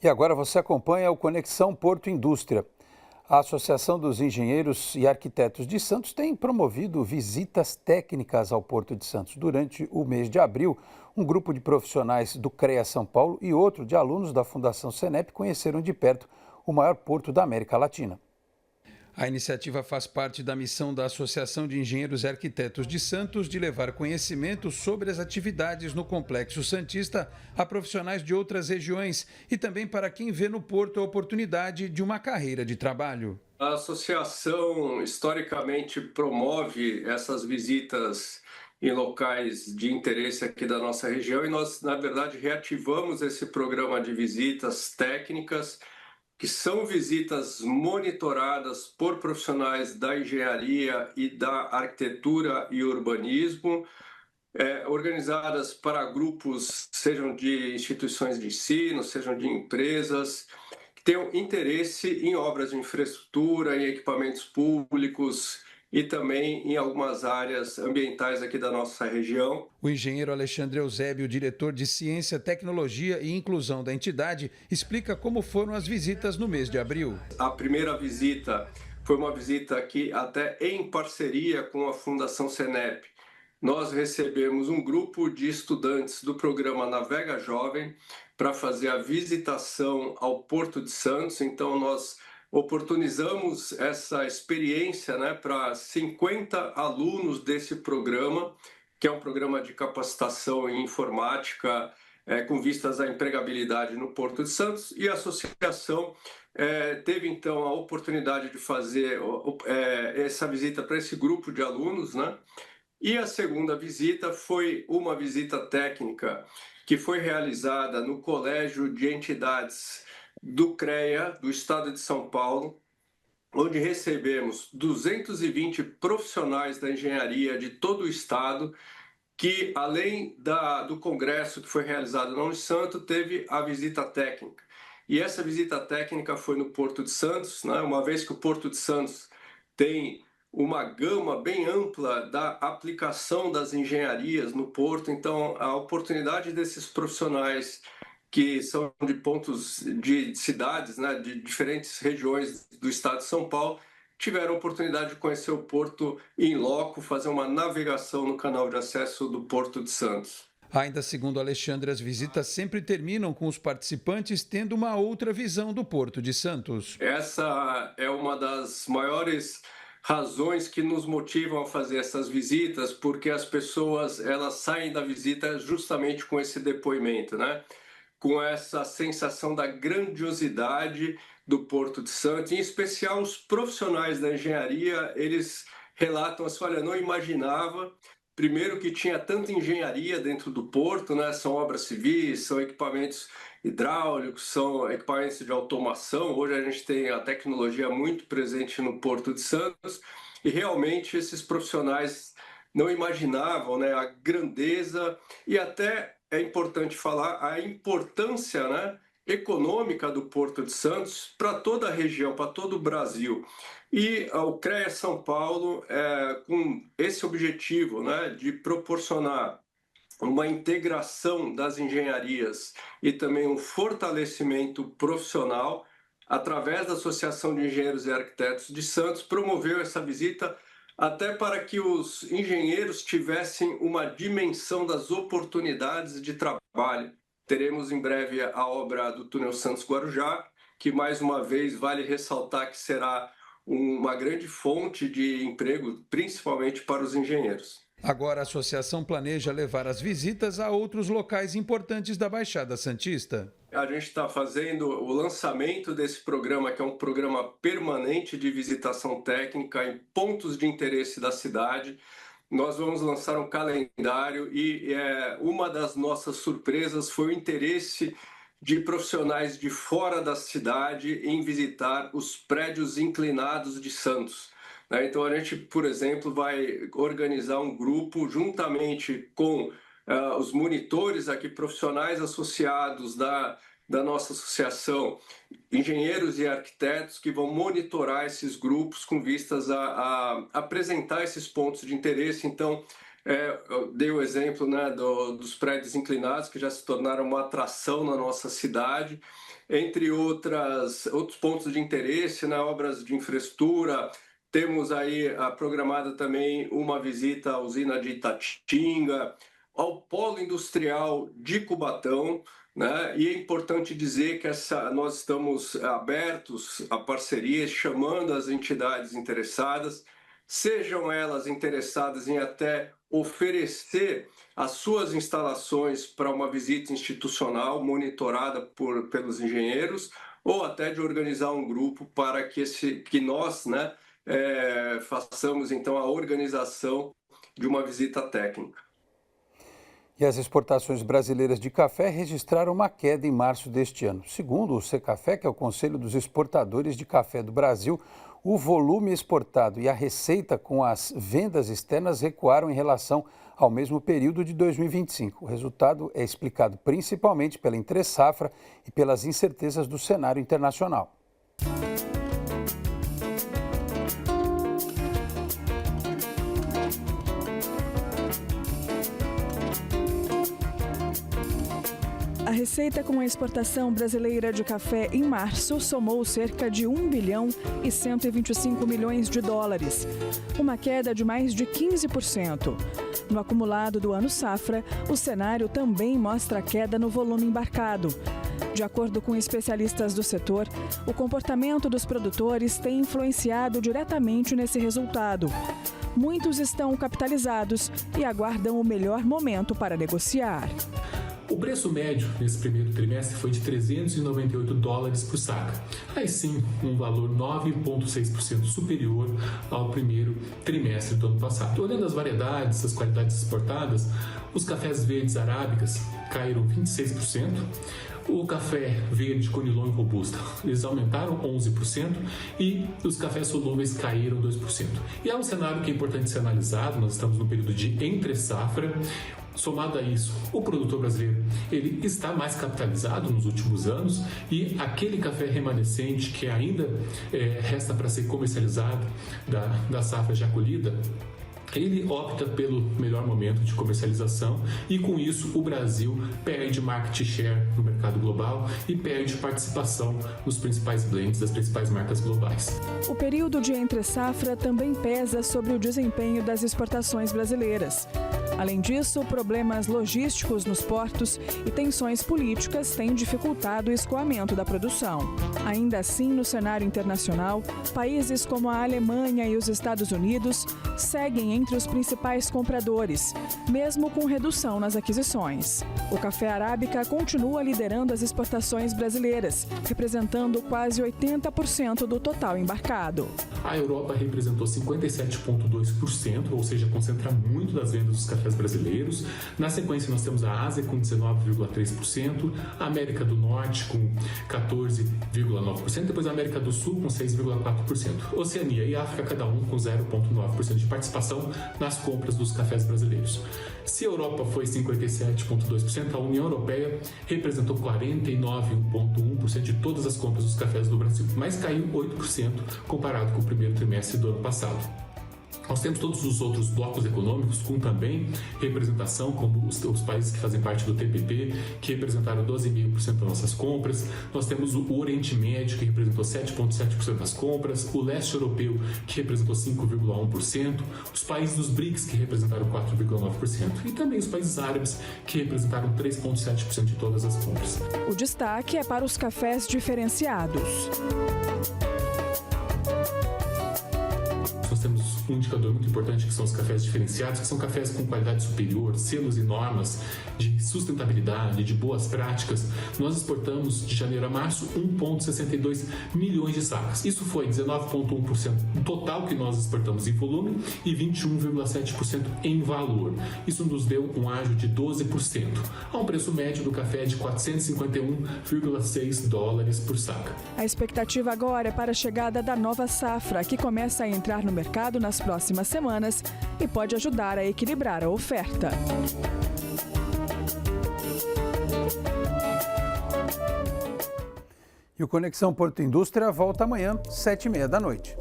E agora você acompanha o Conexão Porto Indústria. A Associação dos Engenheiros e Arquitetos de Santos tem promovido visitas técnicas ao Porto de Santos. Durante o mês de abril, um grupo de profissionais do CREA São Paulo e outro de alunos da Fundação Senep conheceram de perto o maior porto da América Latina. A iniciativa faz parte da missão da Associação de Engenheiros e Arquitetos de Santos de levar conhecimento sobre as atividades no Complexo Santista a profissionais de outras regiões e também para quem vê no porto a oportunidade de uma carreira de trabalho. A associação historicamente promove essas visitas em locais de interesse aqui da nossa região e nós, na verdade, reativamos esse programa de visitas técnicas, que são visitas monitoradas por profissionais da engenharia e da arquitetura e urbanismo, organizadas para grupos, sejam de instituições de ensino, sejam de empresas, que tenham interesse em obras de infraestrutura, em equipamentos públicos e também em algumas áreas ambientais aqui da nossa região. O engenheiro Alexandre Eusébio, diretor de Ciência, Tecnologia e Inclusão da entidade, explica como foram as visitas no mês de abril. A primeira visita foi uma visita aqui até em parceria com a Fundação Senep. Nós recebemos um grupo de estudantes do programa Navega Jovem para fazer a visitação ao Porto de Santos. Então, nós oportunizamos essa experiência, para 50 alunos desse programa, que é um programa de capacitação em informática com vistas à empregabilidade no Porto de Santos. E a associação teve, então, a oportunidade de fazer essa visita para esse grupo de alunos, E a segunda visita foi uma visita técnica que foi realizada no Colégio de Entidades do CREA, do Estado de São Paulo, onde recebemos 220 profissionais da engenharia de todo o Estado, que além do congresso que foi realizado na Unisanto, teve a visita técnica. E essa visita técnica foi no Porto de Santos, uma vez que o Porto de Santos tem uma gama bem ampla da aplicação das engenharias no porto, então a oportunidade desses profissionais que são de pontos de cidades, de diferentes regiões do estado de São Paulo, tiveram a oportunidade de conhecer o porto em loco, fazer uma navegação no canal de acesso do Porto de Santos. Ainda segundo Alexandre, as visitas sempre terminam com os participantes tendo uma outra visão do Porto de Santos. Essa é uma das maiores razões que nos motivam a fazer essas visitas, porque as pessoas elas saem da visita justamente com esse depoimento, com essa sensação da grandiosidade do Porto de Santos, em especial os profissionais da engenharia, eles relatam assim, olha, não imaginava, primeiro que tinha tanta engenharia dentro do porto, são obras civis, são equipamentos hidráulicos, são equipamentos de automação, hoje a gente tem a tecnologia muito presente no Porto de Santos, e realmente esses profissionais não imaginavam a grandeza e até é importante falar a importância econômica do Porto de Santos para toda a região, para todo o Brasil. E o CREA São Paulo, com esse objetivo de proporcionar uma integração das engenharias e também um fortalecimento profissional, através da Associação de Engenheiros e Arquitetos de Santos, promoveu essa visita até para que os engenheiros tivessem uma dimensão das oportunidades de trabalho. Teremos em breve a obra do Túnel Santos-Guarujá, que mais uma vez vale ressaltar que será uma grande fonte de emprego, principalmente para os engenheiros. Agora a associação planeja levar as visitas a outros locais importantes da Baixada Santista. A gente está fazendo o lançamento desse programa, que é um programa permanente de visitação técnica em pontos de interesse da cidade. Nós vamos lançar um calendário e uma das nossas surpresas foi o interesse de profissionais de fora da cidade em visitar os prédios inclinados de Santos. Então a gente, por exemplo, vai organizar um grupo juntamente com os monitores aqui, profissionais associados da nossa associação, engenheiros e arquitetos que vão monitorar esses grupos com vistas a apresentar esses pontos de interesse. Então, Eu dei o exemplo, né, dos prédios inclinados, que já se tornaram uma atração na nossa cidade, entre outros pontos de interesse, né, obras de infraestrutura. Temos aí programada também uma visita à usina de Itatinga, ao polo industrial de Cubatão, né? E é importante dizer que nós estamos abertos a parcerias, chamando as entidades interessadas, sejam elas interessadas em até oferecer as suas instalações para uma visita institucional monitorada pelos engenheiros, ou até de organizar um grupo para que nós, né, façamos então a organização de uma visita técnica. E as exportações brasileiras de café registraram uma queda em março deste ano. Segundo o Secafé, que é o Conselho dos Exportadores de Café do Brasil, o volume exportado e a receita com as vendas externas recuaram em relação ao mesmo período de 2025. O resultado é explicado principalmente pela entre-safra e pelas incertezas do cenário internacional. A receita com a exportação brasileira de café em março somou cerca de 1 bilhão e 125 milhões de dólares, uma queda de mais de 15%. No acumulado do ano safra, o cenário também mostra queda no volume embarcado. De acordo com especialistas do setor, o comportamento dos produtores tem influenciado diretamente nesse resultado. Muitos estão capitalizados e aguardam o melhor momento para negociar. O preço médio nesse primeiro trimestre foi de 398 dólares por saca. Aí sim, um valor 9,6% superior ao primeiro trimestre do ano passado. Olhando as variedades, as qualidades exportadas, os cafés verdes arábicas caíram 26%. O café verde, conilon e robusta, eles aumentaram 11% e os cafés solúveis caíram 2%. E é um cenário que é importante ser analisado, nós estamos no período de entre-safra. Somado a isso, o produtor brasileiro ele está mais capitalizado nos últimos anos e aquele café remanescente que ainda resta para ser comercializado da safra já colhida, ele opta pelo melhor momento de comercialização e com isso o Brasil perde market share no mercado global e perde participação nos principais blends das principais marcas globais. O período de entre-safra também pesa sobre o desempenho das exportações brasileiras. Além disso, problemas logísticos nos portos e tensões políticas têm dificultado o escoamento da produção. Ainda assim, no cenário internacional, países como a Alemanha e os Estados Unidos seguem entre os principais compradores, mesmo com redução nas aquisições. O café arábica continua liderando as exportações brasileiras, representando quase 80% do total embarcado. A Europa representou 57,2%, ou seja, concentra muito das vendas dos cafés brasileiros. Na sequência, nós temos a Ásia com 19,3%, a América do Norte com 14,9%, depois a América do Sul com 6,4%. Oceania e África, cada um com 0,9% de participação nas compras dos cafés brasileiros. Se a Europa foi 57,2%, a União Europeia representou 49,1% de todas as compras dos cafés do Brasil, mas caiu 8% comparado com o primeiro trimestre do ano passado. Nós temos todos os outros blocos econômicos com também representação, como os países que fazem parte do TPP, que representaram 12,5% das nossas compras. Nós temos o Oriente Médio, que representou 7,7% das compras, o Leste Europeu, que representou 5,1%, os países dos BRICS, que representaram 4,9%, e também os países árabes, que representaram 3,7% de todas as compras. O destaque é para os cafés diferenciados. Nós temos um indicador muito importante que são os cafés diferenciados, que são cafés com qualidade superior, selos e normas de sustentabilidade, de boas práticas. Nós exportamos de janeiro a março 1,62 milhões de sacas. Isso foi 19,1% do total que nós exportamos em volume e 21,7% em valor. Isso nos deu um ágio de 12%, a um preço médio do café de 451,6 dólares por saca. A expectativa agora é para a chegada da nova safra, que começa a entrar no mercado nas próximas semanas e pode ajudar a equilibrar a oferta. E o Conexão Porto Indústria volta amanhã, 19h30 da noite.